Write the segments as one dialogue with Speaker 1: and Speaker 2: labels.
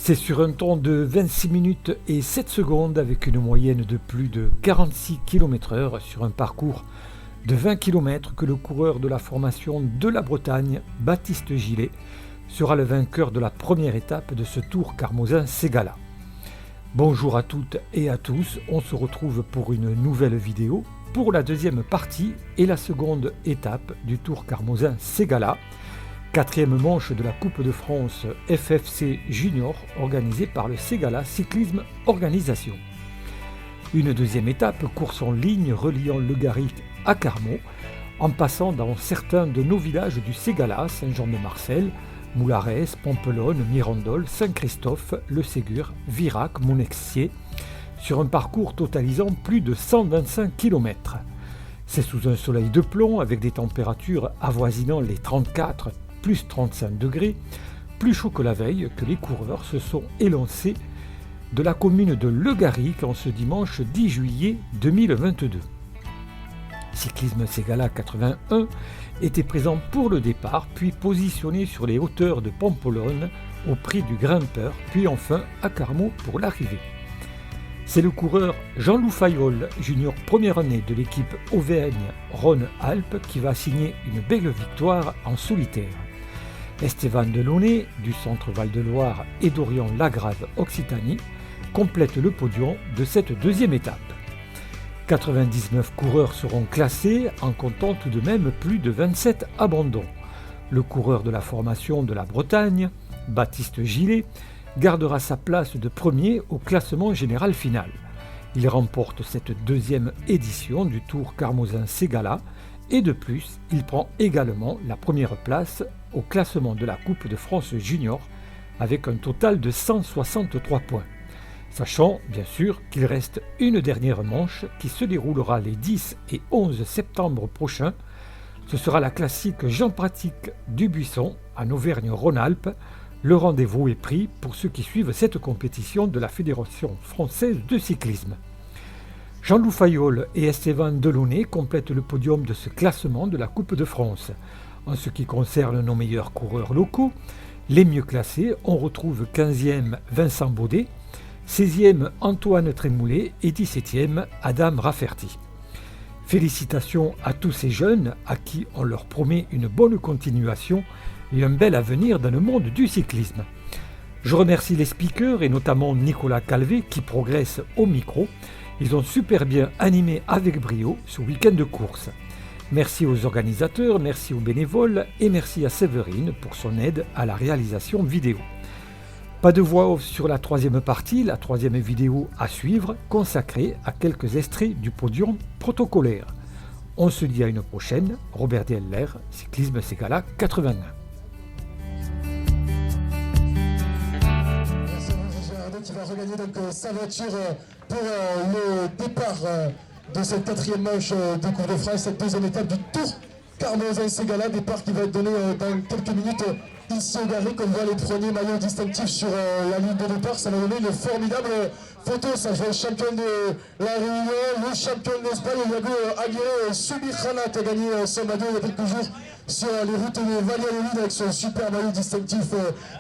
Speaker 1: C'est sur un temps de 26 minutes et 7 secondes avec une moyenne de plus de 46 km/h sur un parcours de 20 km que le coureur de la formation de la Bretagne, Baptiste Gillet, sera le vainqueur de la première étape de ce Tour Carmosin-Ségala. Bonjour à toutes et à tous, on se retrouve pour une nouvelle vidéo pour la deuxième partie et la seconde étape du Tour Carmosin-Ségala, quatrième manche de la Coupe de France FFC Junior organisée par le Ségala Cyclisme Organisation. Une deuxième étape, course en ligne reliant Le Garric à Carmaux, en passant dans certains de nos villages du Ségala, Saint-Jean-de-Marcel, Moularès, Pompelonne, Mirandol, Saint-Christophe, Le Ségur, Virac, Monexier, sur un parcours totalisant plus de 125 km. C'est sous un soleil de plomb avec des températures avoisinant les 34 plus 35 degrés, plus chaud que la veille, que les coureurs se sont élancés de la commune de Le Garric en ce dimanche 10 juillet 2022. Cyclisme Ségala 81 était présent pour le départ, puis positionné sur les hauteurs de Pompelonne au prix du grimpeur, puis enfin à Carmaux pour l'arrivée. C'est le coureur Jean-Loup Fayolle, junior première année de l'équipe Auvergne-Rhône-Alpes, qui va signer une belle victoire en solitaire. Esteban Delaunay, du centre Val-de-Loire, et Dorian Lagrave Occitanie, complètent le podium de cette deuxième étape. 99 coureurs seront classés, en comptant tout de même plus de 27 abandons. Le coureur de la formation de la Bretagne, Baptiste Gillet, gardera sa place de premier au classement général final. Il remporte cette deuxième édition du Tour Carmosin-Ségala et de plus, il prend également la première place au classement de la Coupe de France Junior avec un total de 163 points. Sachant bien sûr qu'il reste une dernière manche qui se déroulera les 10 et 11 septembre prochains. Ce sera la classique Jean-Pratique Dubuisson en Auvergne-Rhône-Alpes. Le rendez-vous est pris pour ceux qui suivent cette compétition de la Fédération française de cyclisme. Jean-Loup Fayolle et Esteban Delaunay complètent le podium de ce classement de la Coupe de France. En ce qui concerne nos meilleurs coureurs locaux, les mieux classés, on retrouve 15e Vincent Baudet, 16e Antoine Trémoulet et 17e Adam Rafferty. Félicitations à tous ces jeunes à qui on leur promet une bonne continuation et un bel avenir dans le monde du cyclisme. Je remercie les speakers et notamment Nicolas Calvé qui progresse au micro. Ils ont super bien animé avec brio ce week-end de course. Merci aux organisateurs, merci aux bénévoles et merci à Séverine pour son aide à la réalisation vidéo. Pas de voix off sur la troisième partie, la troisième vidéo à suivre, consacrée à quelques extraits du podium protocolaire. On se dit à une prochaine. Robert Dieller, Cyclisme Ségala 81.
Speaker 2: Qui va regagner donc sa voiture pour le départ de cette quatrième manche de Coupe de France, cette deuxième étape du Tour Carmosin-Ségala, départ qui va être donné dans quelques minutes ici au Garric. On voit les premiers maillots distinctifs sur la ligne de départ. Ça va donner une formidable photo. Ça, je vois le champion de la Réunion, le champion d'Espagne, Iago Aguirre Subirana, qui a gagné son maillot il y a quelques jours sur les routes de Valladolid avec son super maillot distinctif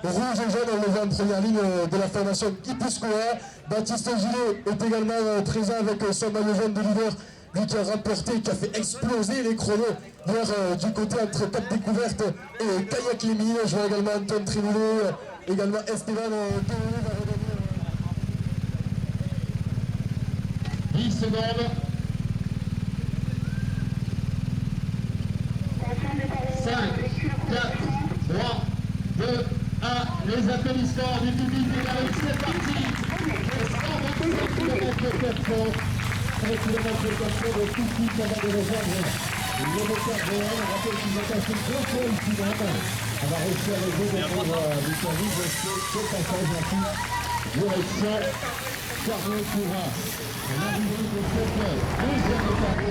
Speaker 2: rouge et jaune. On le voit en première ligne de la formation Guipuscoa. Baptiste Gillet est également présent avec son maillot jaune de leader, lui qui a remporté, qui a fait exploser les chronos hier du côté entre Cap Découverte et Kayak Lémine. Je vois également Antoine Trémoulet, également Esteban Delaunay va regagner 10 secondes. 5, 4, 3, 2, 1, les applaudissements du public du Garric, c'est parti. 125 km de performance, 1 km de performance de tout de suite avant de rejoindre le moteur réel. On rappelle qu'ils ont passé 2 fois ici dans la main. On va réussir à lever pour du service de ce passage en tout. Direction Carmaux-Toura. On arrive de cette deuxième étape.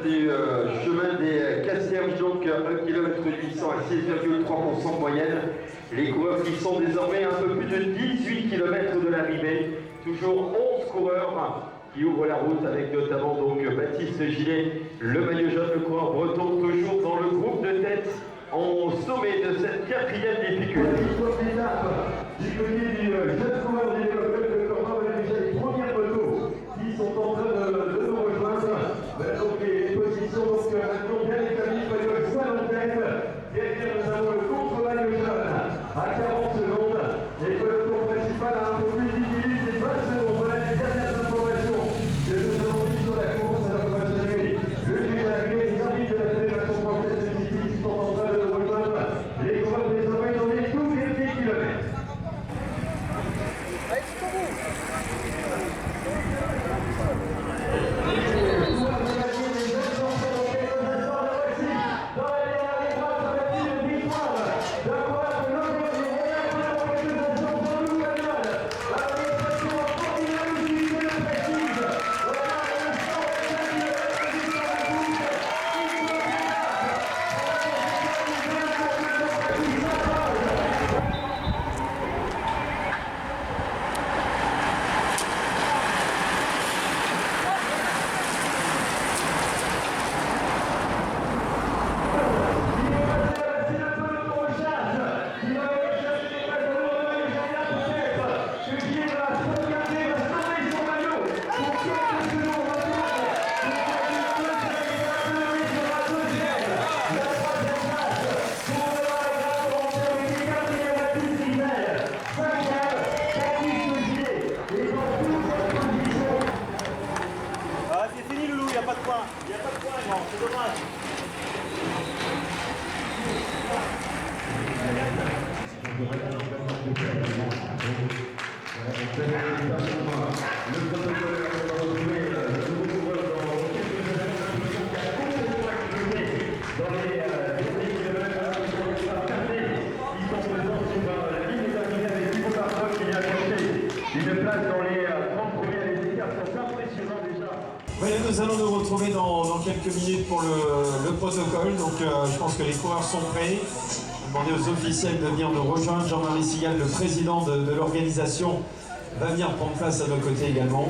Speaker 3: Du chemin des Casserges, donc 1 km 800 à 6,3% moyenne. Les coureurs qui sont désormais un peu plus de 18 km de l'arrivée. Toujours 11 coureurs qui ouvrent la route avec notamment donc Baptiste Gillet, le maillot jaune, le coureur breton, toujours dans le groupe de tête au sommet de cette 4e difficulté. Du côté du jeune coureur des Club de Corbeau, on a déjà les premières motos qui sont en train de nous rejoindre. Donc les positions donc maintenant bien établies, maillot jaune en tête. Derrière nous avons le contre-maillot jaune à 40 secondes. Et le peloton principal a un peu plus de 10 minutes et 20 secondes. Voilà les dernières informations que nous avons vues sur la course. Alors on va saluer le juge d'arrivée, les arbitres de la Fédération française de cyclisme qui sont en train de rejoindre les coureurs désormais dans les tout derniers kilomètres.
Speaker 4: Allez, jusqu'au bout.
Speaker 5: Voilà, nous allons nous retrouver dans quelques minutes pour le protocole. Donc je pense que les coureurs sont prêts. Je vais demander aux officiels de venir nous rejoindre. Jean-Marie Sigal, le président de l'organisation, va venir prendre place à nos côtés également.